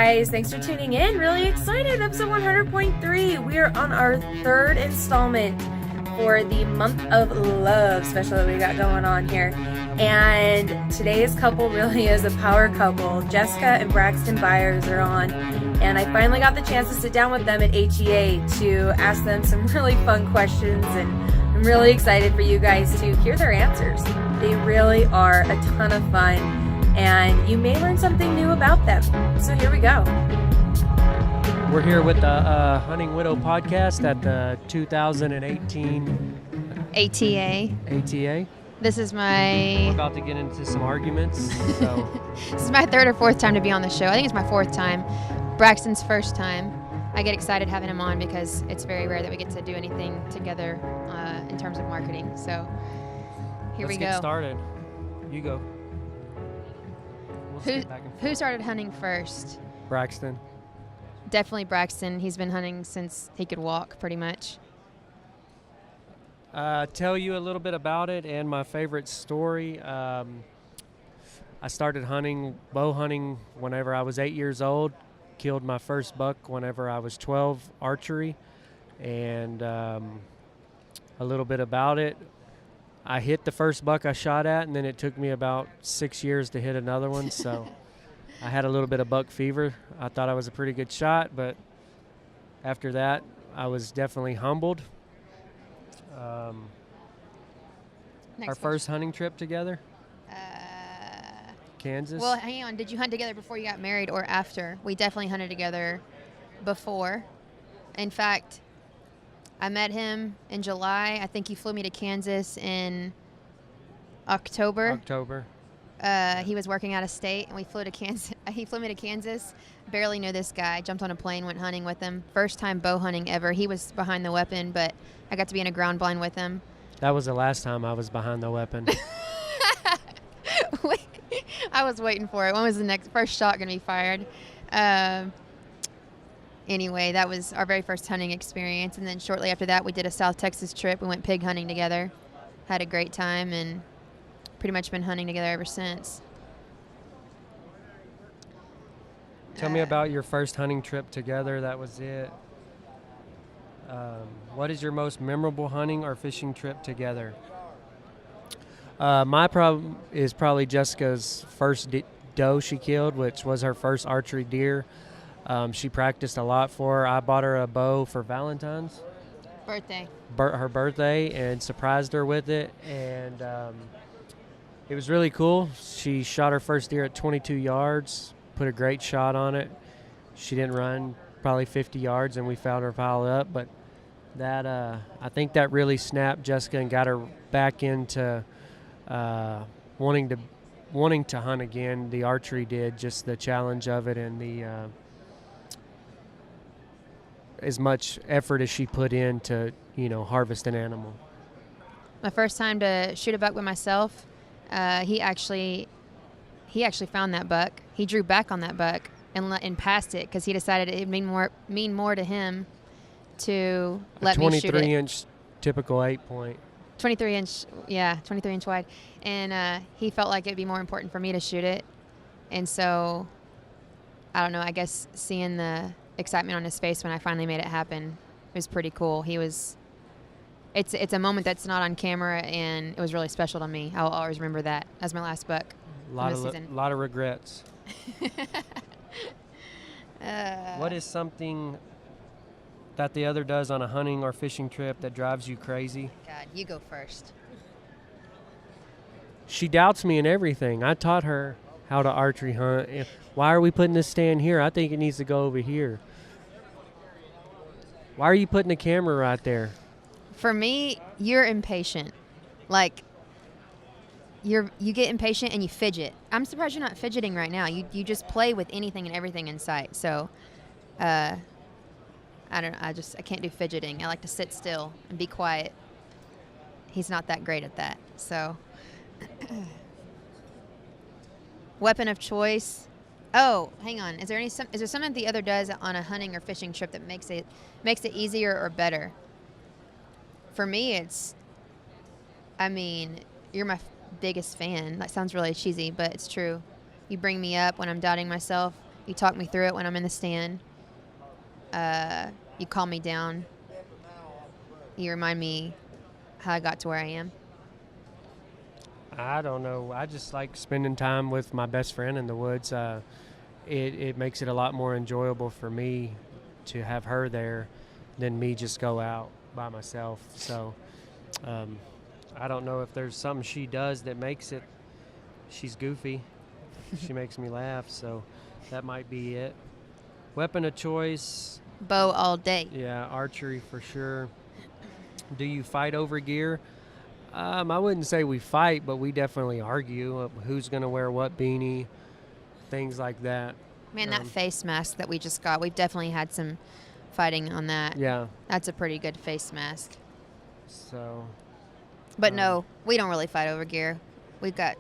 guys, thanks for tuning in. Really excited, episode 100.3. We are on our third installment for the month of love special that we got going on here. And today's couple really is a power couple. Jessica and Braxton Byers are on. And I finally got the chance to sit down with them at HEA to ask them some really fun questions. And I'm really excited for you guys to hear their answers. They really are a ton of fun. And you may learn something new about them. So here we go. We're here with the Hunting Widow podcast at the 2018 ATA. This is We're my about to get into some arguments. So this is my third or fourth time to be on the show. I think it's my fourth time. Braxton's first time. I get excited having him on because it's very rare that we get to do anything together in terms of marketing. So here we go. Let's get started. You go. Who started hunting first? Braxton. Definitely Braxton. He's been hunting since he could walk, pretty much. Tell you a little bit about it and my favorite story. I started bow hunting whenever I was 8 years old. Killed my first buck whenever I was 12, archery. And a little bit about it. I hit the first buck I shot at, and then it took me about 6 years to hit another one. So I had a little bit of buck fever. I thought I was a pretty good shot, but after that, I was definitely humbled. Our first hunting trip together? Kansas. Well, hang on. Did you hunt together before you got married or after? We definitely hunted together before. In fact, I met him in July. I think he flew me to Kansas in October. He was working out of state, and we flew to Kansas. He flew me to Kansas. Barely knew this guy. Jumped on a plane, went hunting with him. First time bow hunting ever. He was behind the weapon, but I got to be in a ground blind with him. That was the last time I was behind the weapon. I was waiting for it. When was the first shot going to be fired? Anyway, that was our very first hunting experience. And then shortly after that, we did a South Texas trip. We went pig hunting together. Had a great time and pretty much been hunting together ever since. Tell me about your first hunting trip together. That was it. What is your most memorable hunting or fishing trip together? My problem is probably Jessica's first doe she killed, which was her first archery deer. She practiced a lot for her. I bought her a bow for Valentine's her birthday, and surprised her with it. And it was really cool. She shot her first deer at 22 yards, put a great shot on it. She didn't run probably 50 yards, and we found her pile up. But that I think that really snapped Jessica and got her back into wanting to hunt again. The archery did, just the challenge of it and the as much effort as she put in to harvest an animal. My first time to shoot a buck with myself, he actually found that buck. He drew back on that buck and passed it because he decided it would mean more to him to let me shoot it. 23-inch typical 8-point. 23-inch wide. And he felt like it would be more important for me to shoot it. And so, I don't know, I guess seeing the excitement on his face when I finally made it happen was pretty cool. It's a moment that's not on camera, and it was really special to me. I'll always remember that as my last buck. A lot of regrets. What is something that the other does on a hunting or fishing trip that drives you crazy? God, you go first. She doubts me in everything. I taught her how to archery hunt. Why are we putting this stand here? I think it needs to go over here. Why are you putting the camera right there? For me, you're impatient. Like, you get impatient and you fidget. I'm surprised you're not fidgeting right now. You just play with anything and everything in sight. So, I don't know. I can't do fidgeting. I like to sit still and be quiet. He's not that great at that. So, weapon of choice. Oh, hang on. Is there something the other does on a hunting or fishing trip that makes it easier or better? For me, you're my biggest fan. That sounds really cheesy, but it's true. You bring me up when I'm doubting myself. You talk me through it when I'm in the stand. You calm me down. You remind me how I got to where I am. I don't know. I just like spending time with my best friend in the woods. It makes it a lot more enjoyable for me to have her there than me just go out by myself. So I don't know if there's something she does that makes it. She's goofy. She makes me laugh, so that might be it. Weapon of choice. Bow all day. Yeah, archery for sure. Do you fight over gear? I wouldn't say we fight, but we definitely argue of who's going to wear what beanie, things like that. Man, that face mask that we just got, we've definitely had some fighting on that. Yeah. That's a pretty good face mask. So. But no, we don't really fight over gear. We got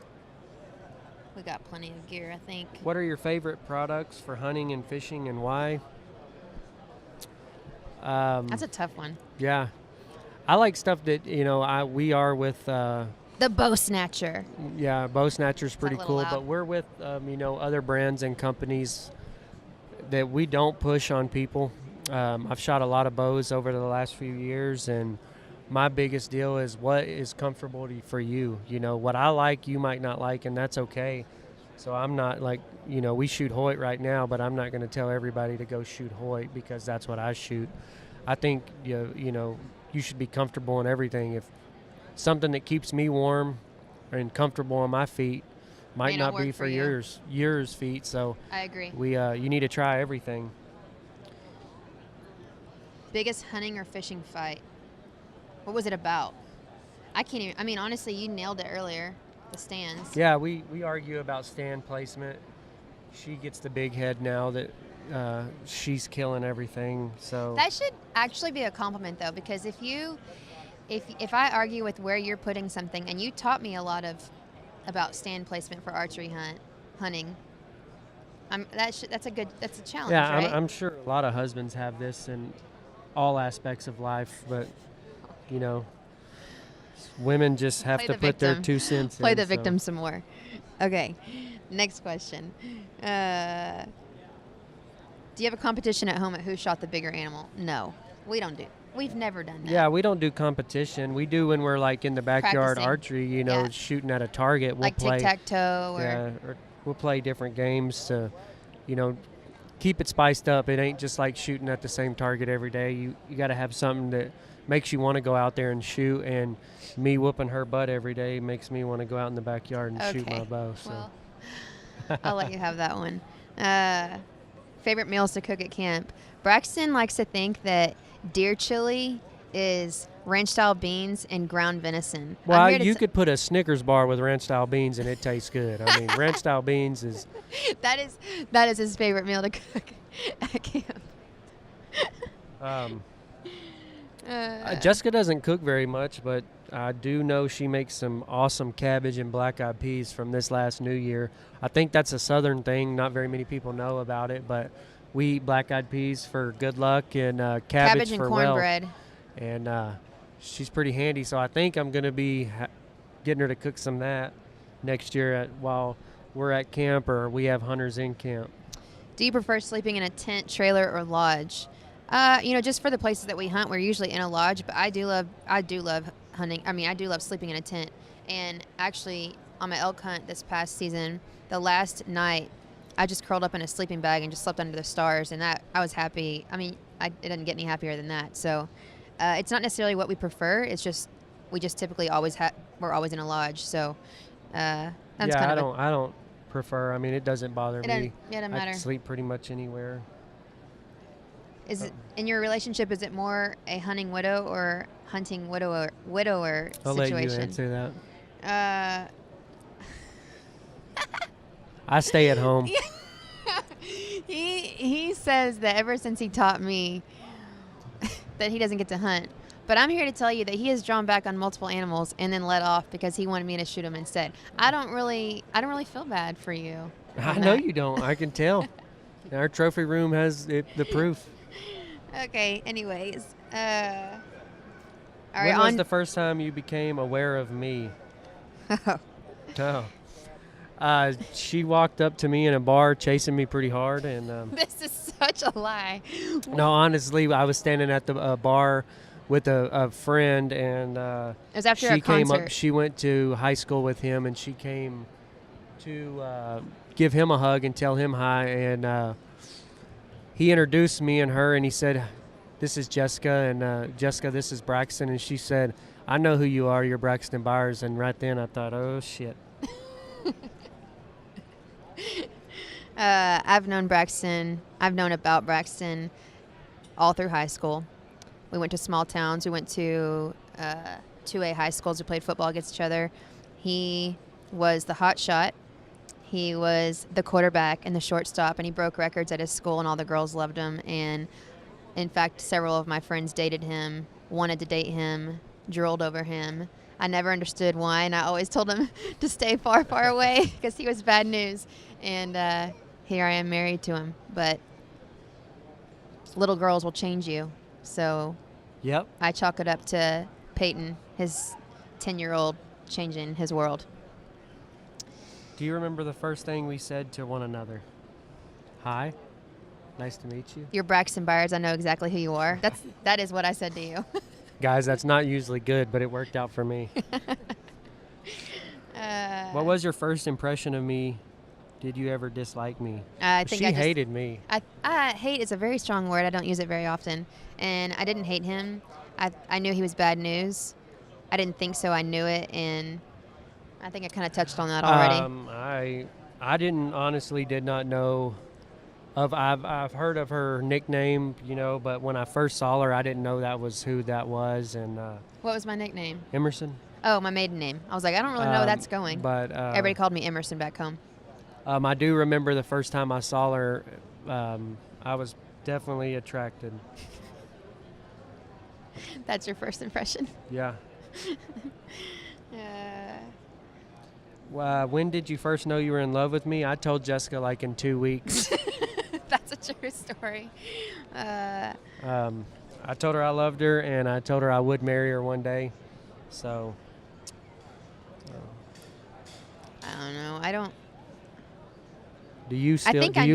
plenty of gear, I think. What are your favorite products for hunting and fishing, and why? That's a tough one. Yeah. I like stuff that, we are with... the Bow Snatcher. Yeah, Bow Snatcher's pretty cool, loud? but we're with, other brands and companies that we don't push on people. I've shot a lot of bows over the last few years, and my biggest deal is what is comfortable for you. What I like, you might not like, and that's okay. So I'm not like, we shoot Hoyt right now, but I'm not going to tell everybody to go shoot Hoyt because that's what I shoot. I think, you should be comfortable in everything. If something that keeps me warm and comfortable on my feet might not be for yours feet. So I agree. You need to try everything. Biggest hunting or fishing fight? What was it about? I can't even, honestly, you nailed it earlier, the stands. Yeah, we argue about stand placement. She gets the big head now that she's killing everything. So that should actually be a compliment, though, because if I argue with where you're putting something, and you taught me a lot about stand placement for archery hunting, that's a challenge. Yeah, right? I'm sure a lot of husbands have this in all aspects of life, but women just have to put their 2 cents in. Play the victim some more. Okay, next question. Do you have a competition at home at who shot the bigger animal? No, we don't do. We've never done that. Yeah, we don't do competition. We do when we're like in the backyard practicing. archery, shooting at a target. We'll like play tic-tac-toe or we'll play different games to, keep it spiced up. It ain't just like shooting at the same target every day. You got to have something that makes you want to go out there and shoot, and me whooping her butt every day makes me want to go out in the backyard and shoot my bow. So. Well, I'll let you have that one. Favorite meals to cook at camp? Braxton likes to think that deer chili is ranch-style beans and ground venison. Well, you could put a Snickers bar with ranch-style beans and it tastes good. Ranch-style beans is... That is his favorite meal to cook at camp. Jessica doesn't cook very much, but I do know she makes some awesome cabbage and black-eyed peas from this last New Year. I think that's a southern thing. Not very many people know about it, but we eat black-eyed peas for good luck and cabbage and for cornbread. And she's pretty handy, so I think I'm going to be getting her to cook some of that next year while we're at camp or we have hunters in camp. Do you prefer sleeping in a tent, trailer, or lodge? Just for the places that we hunt, we're usually in a lodge, but I do love hunting. I do love sleeping in a tent. And actually, on my elk hunt this past season, the last night, I just curled up in a sleeping bag and just slept under the stars, and that I was happy. It didn't get any happier than that. So it's not necessarily what we prefer. It's just we just typically we're always in a lodge. So that's kind of I don't prefer. It doesn't bother me. It doesn't matter. I can sleep pretty much anywhere. Is it in your relationship? Is it more a hunting widow or hunting widower I'll situation? let you answer that. I stay at home. He says that ever since he taught me that he doesn't get to hunt. But I'm here to tell you that he has drawn back on multiple animals and then let off because he wanted me to shoot them instead. I don't really feel bad for you. I know you don't. I can tell. Our trophy room has the proof. Okay. Anyways, all right. When was the first time you became aware of me? Oh. She walked up to me in a bar chasing me pretty hard. And This is such a lie. no, honestly, I was standing at the bar with a friend, and It was after she a came concert. up. She went to high school with him, and she came to give him a hug and tell him hi. And he introduced me and her, and he said, "This is Jessica, and Jessica, this is Braxton." And she said, "I know who you are. You're Braxton Byers." And right then I thought, oh, shit. I've known Braxton. I've known about Braxton all through high school. We went to small towns. We went to 2A high schools. We played football against each other. He was the hot shot. He was the quarterback and the shortstop, and he broke records at his school, and all the girls loved him. And in fact, several of my friends dated him, wanted to date him, drooled over him. I never understood why, and I always told him to stay far, far away because he was bad news. And here I am married to him. But little girls will change you. So Yep. I chalk it up to Peyton, his 10-year-old, changing his world. Do you remember the first thing we said to one another? Hi. Nice to meet you. You're Braxton Byers. I know exactly who you are. That is what I said to you. Guys, that's not usually good, but it worked out for me. What was your first impression of me? Did you ever dislike me? I think she hated me. Hate is a very strong word. I don't use it very often. And I didn't hate him. I knew he was bad news. I didn't think so. I knew it. And I think I kind of touched on that already. I did not know of. I've heard of her nickname, but when I first saw her, I didn't know that was who that was. And What was my nickname? Emerson. Oh, my maiden name. I was like, I don't really know where that's going. But everybody called me Emerson back home. I do remember the first time I saw her. I was definitely attracted. That's your first impression. Yeah. When did you first know you were in love with me? I told Jessica like in 2 weeks. That's a true story. I told her I loved her, and I told her I would marry her one day. So. I don't know. I don't. Do you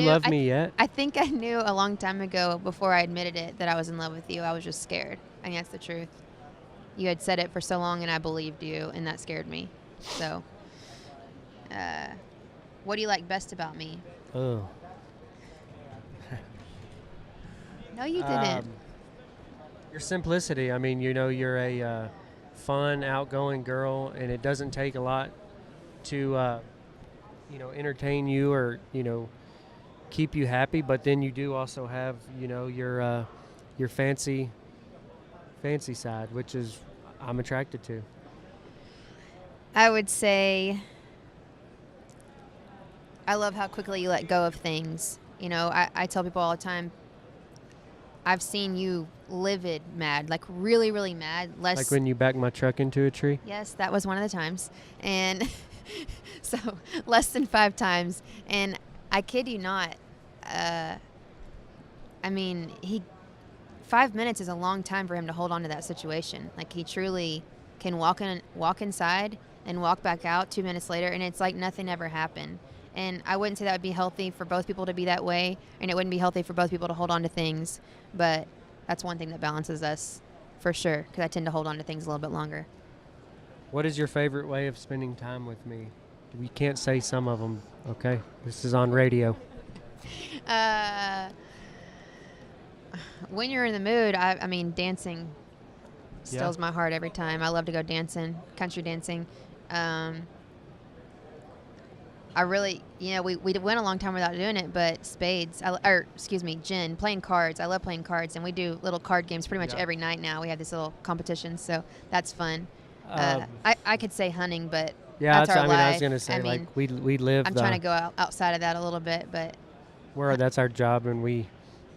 love me yet? I think I knew a long time ago before I admitted it that I was in love with you. I was just scared. I think that's the truth. You had said it for so long, and I believed you, and that scared me. So, what do you like best about me? Oh. No, you didn't. Your simplicity. I mean, you're a fun, outgoing girl, and it doesn't take a lot to, entertain you or, keep you happy. But then you do also have, your fancy side, which is I'm attracted to. I would say I love how quickly you let go of things. I tell people all the time, I've seen you livid mad, like really, really mad. Like when you backed my truck into a tree? Yes, that was one of the times. And so less than 5 times. And I kid you not, 5 minutes is a long time for him to hold on to that situation. Like he truly can walk inside and walk back out 2 minutes later, and it's like nothing ever happened. And I wouldn't say that would be healthy for both people to be that way, and it wouldn't be healthy for both people to hold on to things. But that's one thing that balances us for sure, because I tend to hold on to things a little bit longer. What is your favorite way of spending time with me? We can't say some of them, okay? This is on radio. When you're in the mood, dancing stills my heart every time. I love to go dancing, country dancing. I really, we went a long time without doing it, but spades, gin, playing cards. I love playing cards, and we do little card games pretty much every night now. We have these little competitions, so that's fun. I could say hunting, but that's our life. I was going to say, we live. I'm trying to go outside of that a little bit, but. That's our job, and we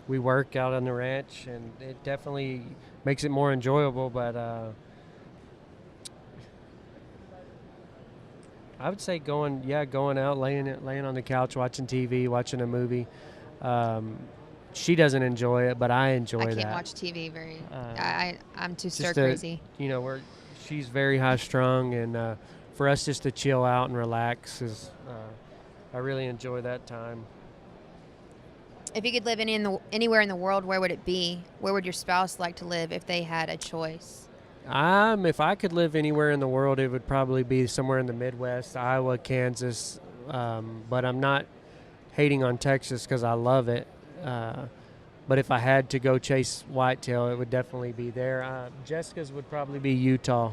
work out on the ranch, and it definitely makes it more enjoyable, but I would say going out, laying on the couch, watching TV, watching a movie. She doesn't enjoy it, but I enjoy that. I can't watch TV I'm too stir crazy. crazy. She's very high strung, and for us just to chill out and relax is I really enjoy that time. If you could live anywhere in the world, where would it be? Where would your spouse like to live if they had a choice? If I could live anywhere in the world, it would probably be somewhere in the Midwest, Iowa, Kansas. But I'm not hating on Texas because I love it. But if I had to go chase whitetail, it would definitely be there. Jessica's would probably be Utah.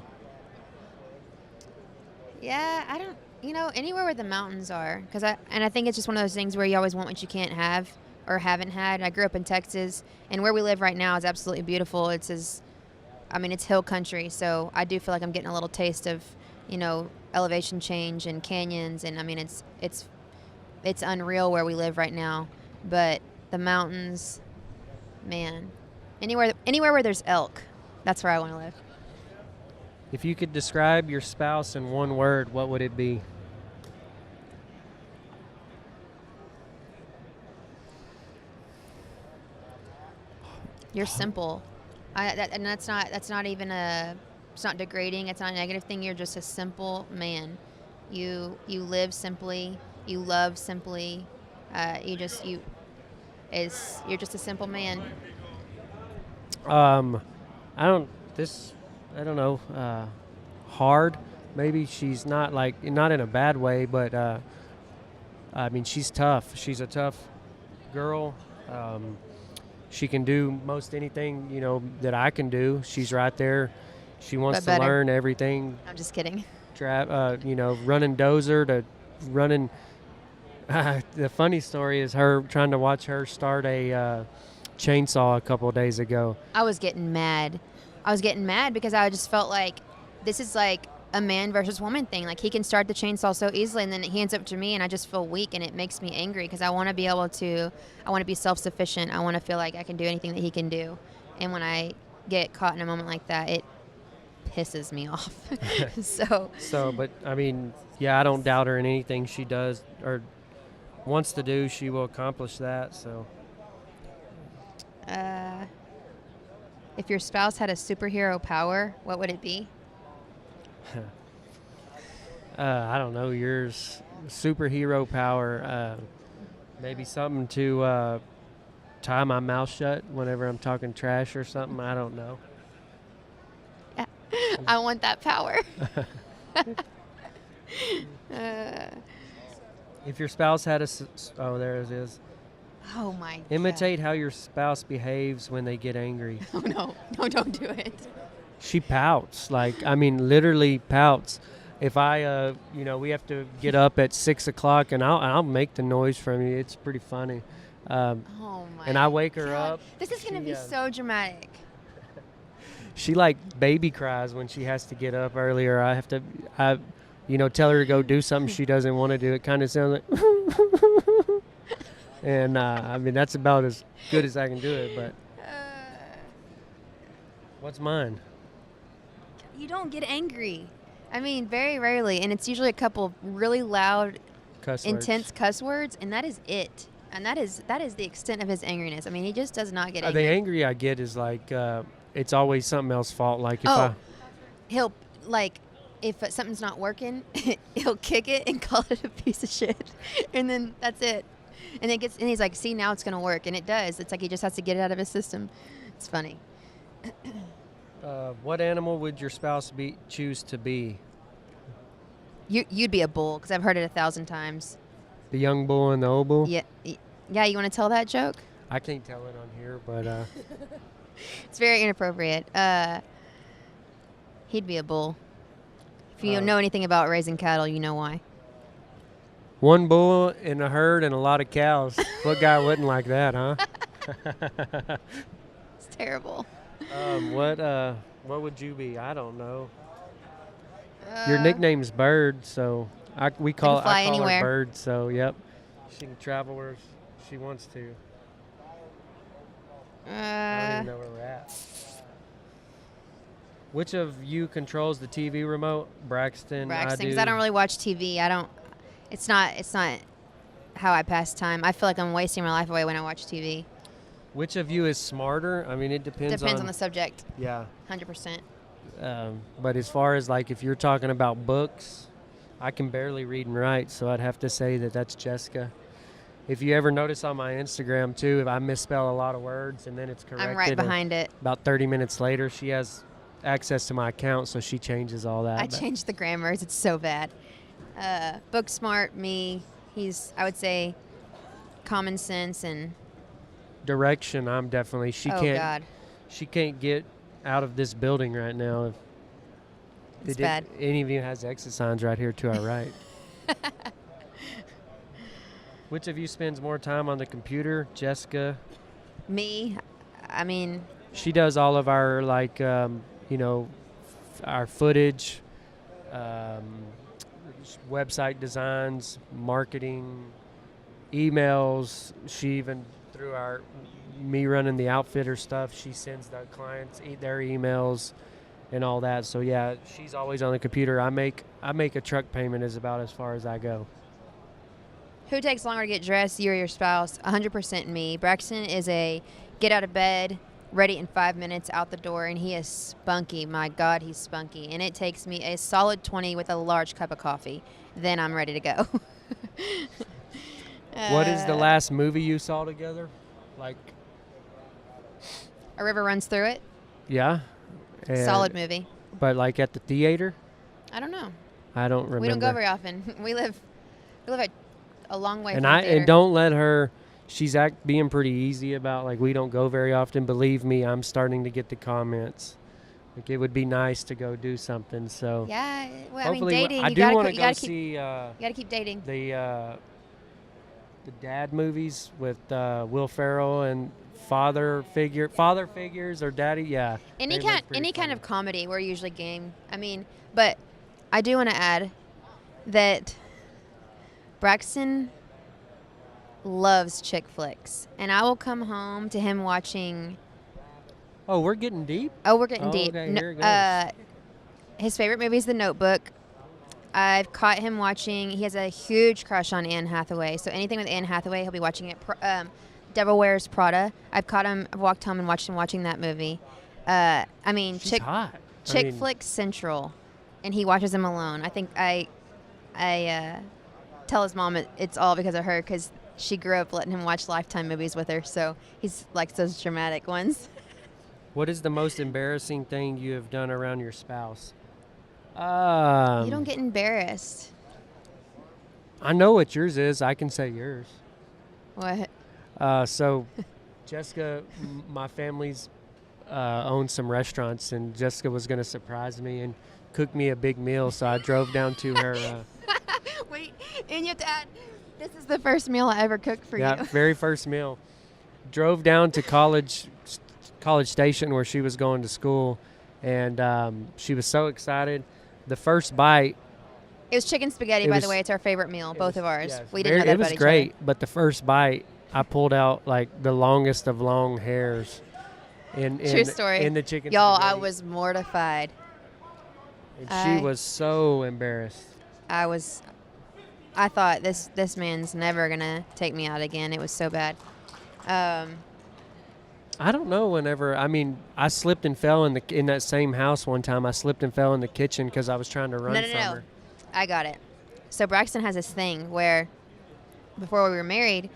Yeah, I don't, anywhere where the mountains are. I think it's just one of those things where you always want what you can't have or haven't had. I grew up in Texas, and where we live right now is absolutely beautiful. It's hill country, so I do feel like I'm getting a little taste of, elevation change and canyons, and it's unreal where we live right now. But the mountains, man, anywhere where there's elk, that's where I want to live. If you could describe your spouse in one word, what would it be? You're simple. That's not even it's not degrading. It's not a negative thing. You're just a simple man. You live simply. You love simply. You're just a simple man. I don't know. Hard. Maybe she's not not in a bad way, but she's tough. She's a tough girl. She can do most anything, that I can do. She's right there. She wants to learn everything. I'm just kidding. Running dozer to running. The funny story is her trying to watch her start a chainsaw a couple of days ago. I was getting mad because I just felt like this is like a man versus woman thing. Like, he can start the chainsaw so easily, and then he hands it to me, and I just feel weak, and it makes me angry because I want to be self-sufficient. I want to feel like I can do anything that he can do. And when I get caught in a moment like that, it pisses me off. But I don't doubt her in anything she does or wants to do. She will accomplish that. So if your spouse had a superhero power, what would it be? I don't know. Yours, superhero power. Maybe something to tie my mouth shut whenever I'm talking trash or something. I don't know. I want that power. If your spouse had there it is. Oh my God. Imitate how your spouse behaves when they get angry. Oh no, don't do it. She pouts, literally pouts. If we have to get up at 6 o'clock, and I'll make the noise from you. It's pretty funny. Oh my! And I wake her God. up. This is gonna be so dramatic. She baby cries when she has to get up earlier. I have to, tell her to go do something she doesn't want to do. It kind of sounds like, and that's about as good as I can do it. But what's mine? You don't get angry. Very rarely, and it's usually a couple of really loud, intense cuss words, and that is it. And that is the extent of his angriness. He just does not get angry. The angry I get is it's always something else's fault. He'll if something's not working, he'll kick it and call it a piece of shit, and then that's it. And he's like, see, now it's gonna work, and it does. It's like he just has to get it out of his system. It's funny. What animal would your spouse choose to be? You'd be a bull, because I've heard it 1,000 times. The young bull and the old bull? Yeah. You want to tell that joke? I can't tell it on here, but it's very inappropriate. He'd be a bull. If you know anything about raising cattle, you know why. One bull in a herd and a lot of cows. What guy wouldn't like that, huh? It's terrible. What would you be? I don't know. Your nickname's Bird, so I call her Bird. So yep, she can travel where she wants to. I don't even know where we're at. Which of you controls the TV remote? Braxton, because I don't really watch TV. It's not how I pass time. I feel like I'm wasting my life away when I watch TV. Which of you is smarter? It depends on the subject. Yeah. 100%. But as far as if you're talking about books, I can barely read and write, so I'd have to say that that's Jessica. If you ever notice on my Instagram, too, if I misspell a lot of words and then it's corrected. I'm right behind it. About 30 minutes later, she has access to my account, so she changes all that. I changed the grammars. It's so bad. Book smart, me. He's, I would say, common sense and... Direction, I'm definitely. God. She can't get out of this building right now. It's bad. Any of you has exit signs right here to our right. Which of you spends more time on the computer? Jessica? Me. I mean... She does all of our, like, our footage, website designs, marketing, emails. She even, through me running the outfitter stuff, she sends the clients their emails and all that. So, yeah, she's always on the computer. I make a truck payment is about as far as I go. Who takes longer to get dressed, you or your spouse? 100% me. Braxton is a get out of bed, ready in 5 minutes, out the door, and he is spunky. My God, he's spunky. And it takes me a solid 20 with a large cup of coffee. Then I'm ready to go. What is the last movie you saw together? Like, A River Runs Through It. Yeah. Solid movie. But like at the theater? I don't know. I don't remember. We don't go very often. We live a long way from and the theater. And don't let her. She's being pretty easy about, like, we don't go very often. Believe me, I'm starting to get the comments. Like, it would be nice to go do something. So yeah, well, I mean, hopefully, dating. I You do gotta want to you go gotta see. you gotta keep dating. The dad movies with Will Ferrell and father figures or daddy. Yeah. Any kind of comedy, we're usually game. I mean, but I do want to add that Braxton loves chick flicks, and I will come home to him watching. Oh, we're getting deep. Oh, we're getting deep. Okay, here it goes. His favorite movie is The Notebook. I've caught him watching. He has a huge crush on Anne Hathaway, so anything with Anne Hathaway, he'll be watching it. Devil Wears Prada. I've walked home and watched him watching that movie. I mean, She's hot. Chick Flick Central, and he watches them alone. I think I tell his mom it's all because of her, because she grew up letting him watch Lifetime movies with her, so he's likes those dramatic ones. What is the most embarrassing thing you have done around your spouse? You don't get embarrassed. I know what yours is. I can say yours. What? So, Jessica, my family's owns some restaurants, and Jessica was going to surprise me and cook me a big meal, so I drove down to her. Wait, and you have to add, this is the first meal I ever cooked for you. Yeah, very first meal. Drove down to College Station where she was going to school, and she was so excited. The first bite. It was chicken spaghetti, by the way. It's our favorite meal, both of ours. Yeah, we didn't know that about each other. It was great, but the first bite, I pulled out like the longest of long hairs. True story. In the chicken Y'all, spaghetti. I was mortified. And she was so embarrassed. I thought this man's never gonna take me out again. It was so bad. I don't know. I slipped and fell in that same house one time. I slipped and fell in the kitchen because I was trying to run from her. I got it. So Braxton has this thing where, before we were married,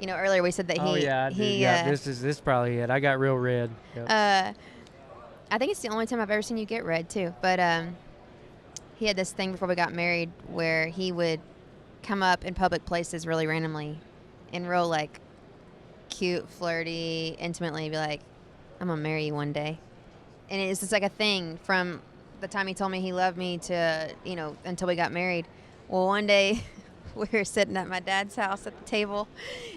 earlier we said that he. Oh yeah, this is probably it. I got real red. Yep. I think it's the only time I've ever seen you get red too. But he had this thing before we got married where he would come up in public places really randomly, and real like cute, flirty, intimately be like, "I'm gonna marry you one day," and it's just like a thing from the time he told me he loved me to until we got married. Well, one day we were sitting at my dad's house at the table,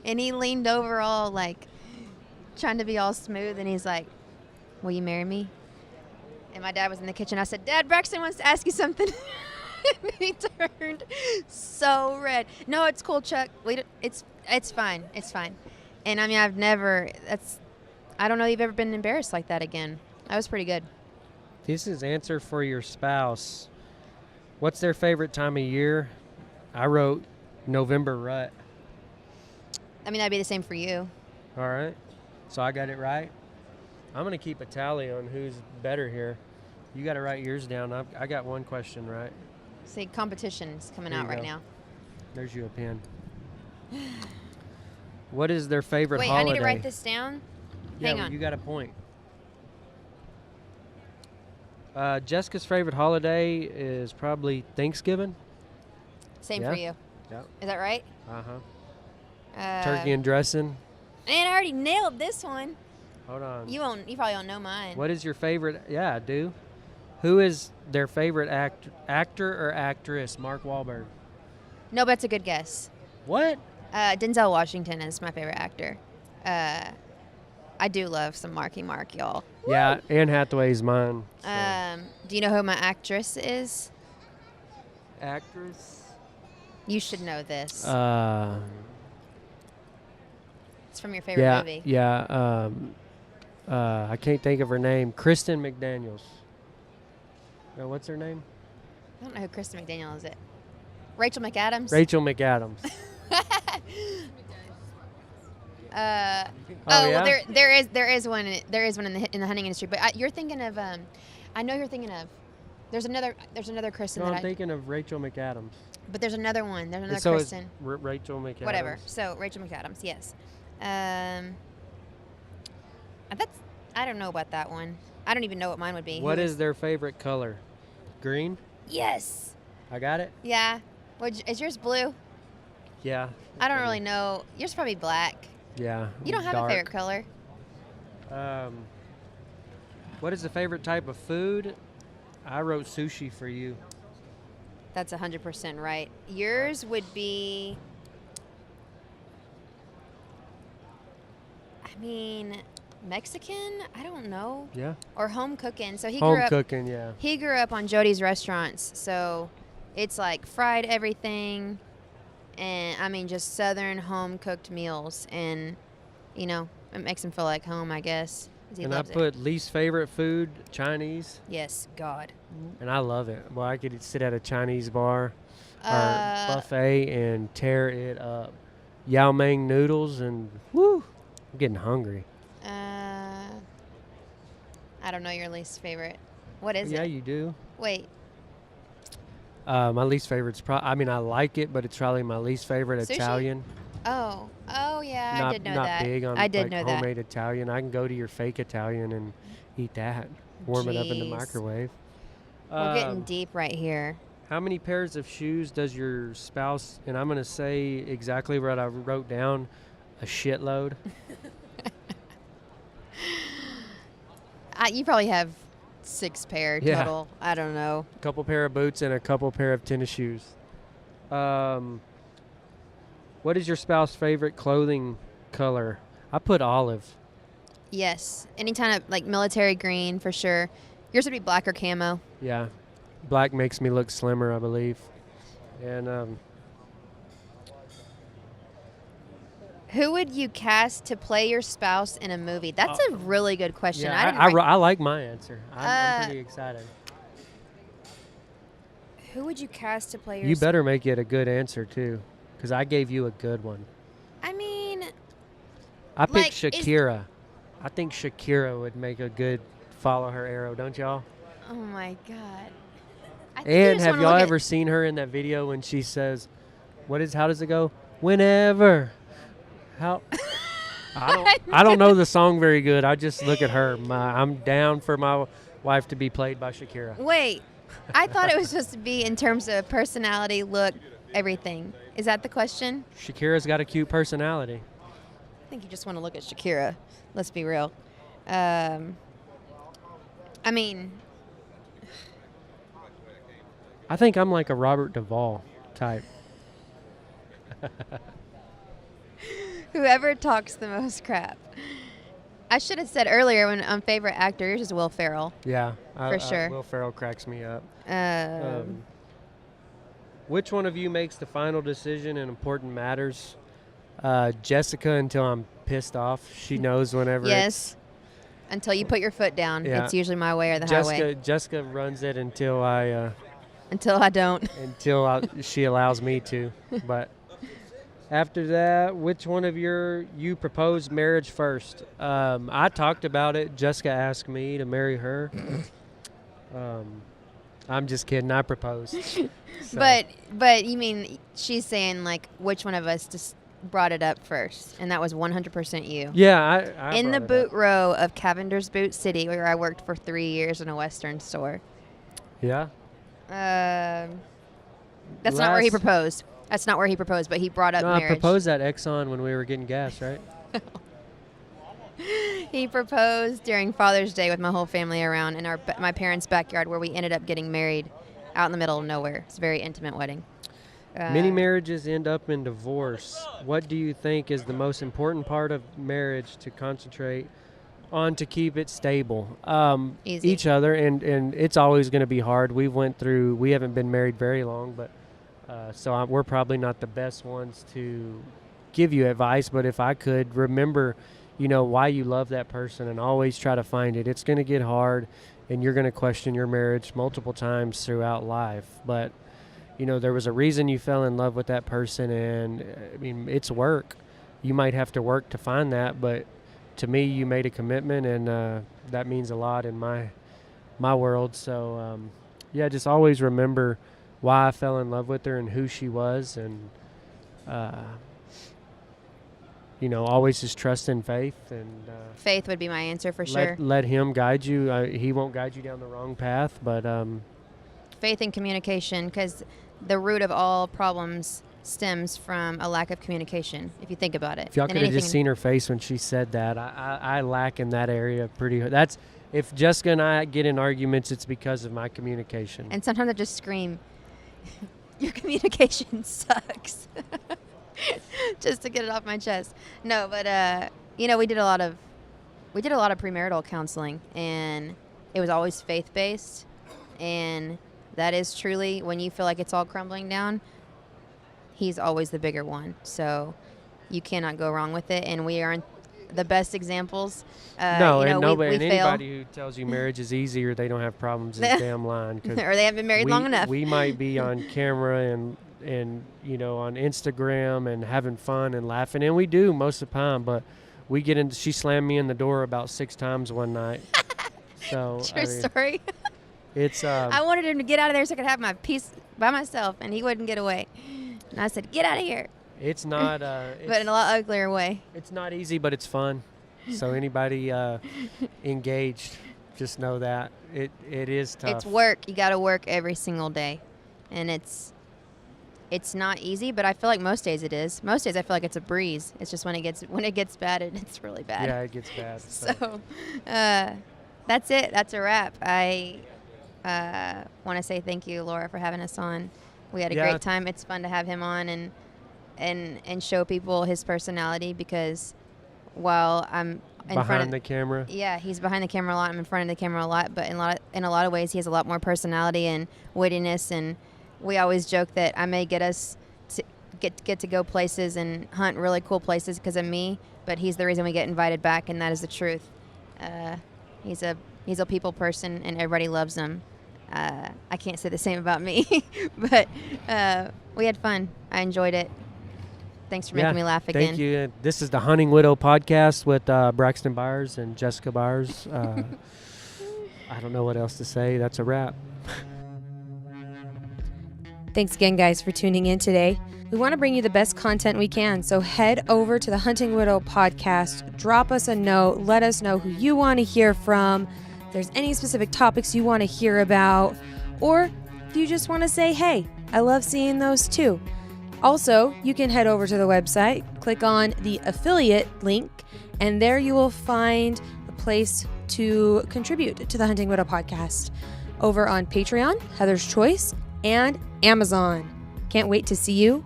and he leaned over all like trying to be all smooth, and he's like, "Will you marry me?" And my dad was in the kitchen. I said, "Dad, Braxton wants to ask you something." And he turned so red. "No, it's cool, Chuck. It's fine. It's fine." And I mean, I don't know if you've ever been embarrassed like that again. That was pretty good. This is answer for your spouse. What's their favorite time of year? I wrote November rut. I mean, that'd be the same for you. All right. So I got it right. I'm going to keep a tally on who's better here. You got to write yours down. I got one question right. See, competition's coming There out you right go. now. There's you a pen. What is their favorite Wait, holiday? I need to write this down. Yeah, Hang on. you got a point. Jessica's favorite holiday is probably Thanksgiving. Same Yeah. for you. Yeah. Is that right? Turkey and dressing. And I already nailed this one. Hold on. You probably don't know mine. What is your favorite? Yeah, I do. Who is their favorite actor or actress? Mark Wahlberg. No, but it's a good guess. What? Denzel Washington is my favorite actor. I do love some Marky Mark, y'all. Yeah, Anne Hathaway's mine. So. Do you know who my actress is? Actress? You should know this. It's from your favorite movie. Yeah. I can't think of her name. Kristen McDaniels. What's her name? I don't know who Kristen McDaniel is. It Rachel McAdams. Rachel McAdams. Yeah? Well, there is one in the hunting industry, but you're thinking of I know you're thinking of. There's another Kristen No, I'm thinking of Rachel McAdams. But there's another one. There's another so Kristen. Is Rachel McAdams. Whatever. So Rachel McAdams, yes. I don't know about that one. I don't even know what mine would be. What is their favorite color? Green? Yes. I got it? Yeah. Is yours blue? Yeah. I don't really know. Yours probably black. Yeah. You don't have dark. a favorite color. What is the favorite type of food? I wrote sushi for you. That's 100% right. Yours would be, Mexican? I don't know. Yeah. Or home cooking. So Home cooking, yeah. He grew up on Jody's Restaurants, so it's like fried everything, and just Southern home cooked meals, and it makes him feel like home, I guess. And I put least favorite food, Chinese. Yes, God. And I love it. Well, I could sit at a Chinese bar or buffet and tear it up. Yao Ming noodles and woo, I'm getting hungry. I don't know your least favorite. What is it? Yeah, you do. Wait. My least favorite's I like it, but it's probably my least favorite. Sushi? Italian. Oh yeah, I did know not that. Not big on I did know homemade Italian. I can go to your fake Italian and eat that. Warm it up in the microwave. We're getting deep right here. How many pairs of shoes does your spouse, and I'm going to say exactly what I wrote down, a shitload. You probably have 6 pair total. I don't know. A couple pair of boots and a couple pair of tennis shoes. What is your spouse's favorite clothing color? I put olive. Yes. Any kind of military green for sure. Yours would be black or camo. Yeah. Black makes me look slimmer, I believe. And who would you cast to play your spouse in a movie? That's a really good question. Yeah, I like my answer. I'm pretty excited. Who would you cast to play your You better make it a good answer, too, because I gave you a good one. I picked Shakira. I think Shakira would make a good follow her arrow, don't y'all? Oh, my God. And have y'all ever seen her in that video when she says, how does it go? Whenever. How? I don't know the song very good. I just look at her. I'm down for my wife to be played by Shakira. Wait. I thought it was supposed to be in terms of personality, look, everything. Is that the question? Shakira's got a cute personality. I think you just want to look at Shakira. Let's be real. I think I'm like a Robert Duvall type. Whoever talks the most crap. I should have said earlier on favorite actor, yours is Will Ferrell. Yeah. For sure. Will Ferrell cracks me up. Which one of you makes the final decision in important matters? Jessica, until I'm pissed off. She knows whenever. Yes. Until you put your foot down. Yeah. It's usually my way or the highway. Jessica runs it until I... until I don't. Until she allows me to. But after that, which one of you proposed marriage first? I talked about it. Jessica asked me to marry her. I'm just kidding. I proposed. So. But you mean she's saying like which one of us just brought it up first, and that was 100% you. Yeah, I in the brought it boot up. row of Cavender's Boot City, where I worked for 3 years in a Western store. Yeah. That's not where he proposed. That's not where he proposed, but he brought up marriage. I proposed at Exxon when we were getting gas, right? He proposed during Father's Day with my whole family around in my parents' backyard, where we ended up getting married out in the middle of nowhere. It's a very intimate wedding. Many marriages end up in divorce. What do you think is the most important part of marriage to concentrate on to keep it stable? Easy. Each other, and it's always going to be hard. We haven't been married very long, but so we're probably not the best ones to give you advice. But if I could remember, why you love that person and always try to find it. It's going to get hard, and you're going to question your marriage multiple times throughout life. But there was a reason you fell in love with that person, and I mean, it's work. You might have to work to find that, but to me, you made a commitment, and that means a lot in my world. So, just always remember why I fell in love with her and who she was, and always just trust in faith. And faith would be my answer for sure. Let him guide you. He won't guide you down the wrong path, but faith and communication, because the root of all problems stems from a lack of communication, if you think about it. If y'all could have just seen her face when she said that, I lack in that area pretty hard. That's, if Jessica and I get in arguments, it's because of my communication. And sometimes I just scream, your communication sucks. Just to get it off my chest. No, but we did a lot of premarital counseling, and it was always faith-based, and that is truly, when you feel like it's all crumbling down, he's always the bigger one. So you cannot go wrong with it, and we aren't the best examples. Anybody who tells you marriage is easy or they don't have problems is damn lying. Or they haven't been married long enough. We might be on camera and on Instagram and having fun and laughing, and we do most of the time, but we get into, she slammed me in the door about 6 times one night. So True story. It's I wanted him to get out of there so I could have my peace by myself, and he wouldn't get away. And I said, get out of here. It's not but in a lot uglier way. It's not easy, but it's fun. So anybody engaged, just know that it is tough. It's work. You got to work every single day, and it's not easy, but I feel like most days it is. Most days I feel like it's a breeze. It's just when it gets bad, it's really bad. Yeah, it gets bad. So that's it. That's a wrap. I want to say thank you, Laura, for having us on. We had a great time. It's fun to have him on and show people his personality, because while I'm behind the camera. Yeah, he's behind the camera a lot. I'm in front of the camera a lot, but in a lot of ways, he has a lot more personality and wittiness. And we always joke that I may get us to get to go places and hunt really cool places because of me, but he's the reason we get invited back, and that is the truth. He's a people person, and everybody loves him. I can't say the same about me, but we had fun. I enjoyed it. Thanks for making me laugh again. Thank you. This is the Hunting Widow podcast with Braxton Byers and Jessica Byers. I don't know what else to say. That's a wrap. Thanks again, guys, for tuning in today. We want to bring you the best content we can, so head over to the Hunting Widow podcast, drop us a note, let us know who you want to hear from, if there's any specific topics you want to hear about, or if you just want to say, hey, I love seeing those too. Also, you can head over to the website, click on the affiliate link, and there you will find a place to contribute to the Hunting Widow podcast over on Patreon, Heather's Choice, and Amazon. Can't wait to see you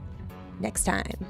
next time.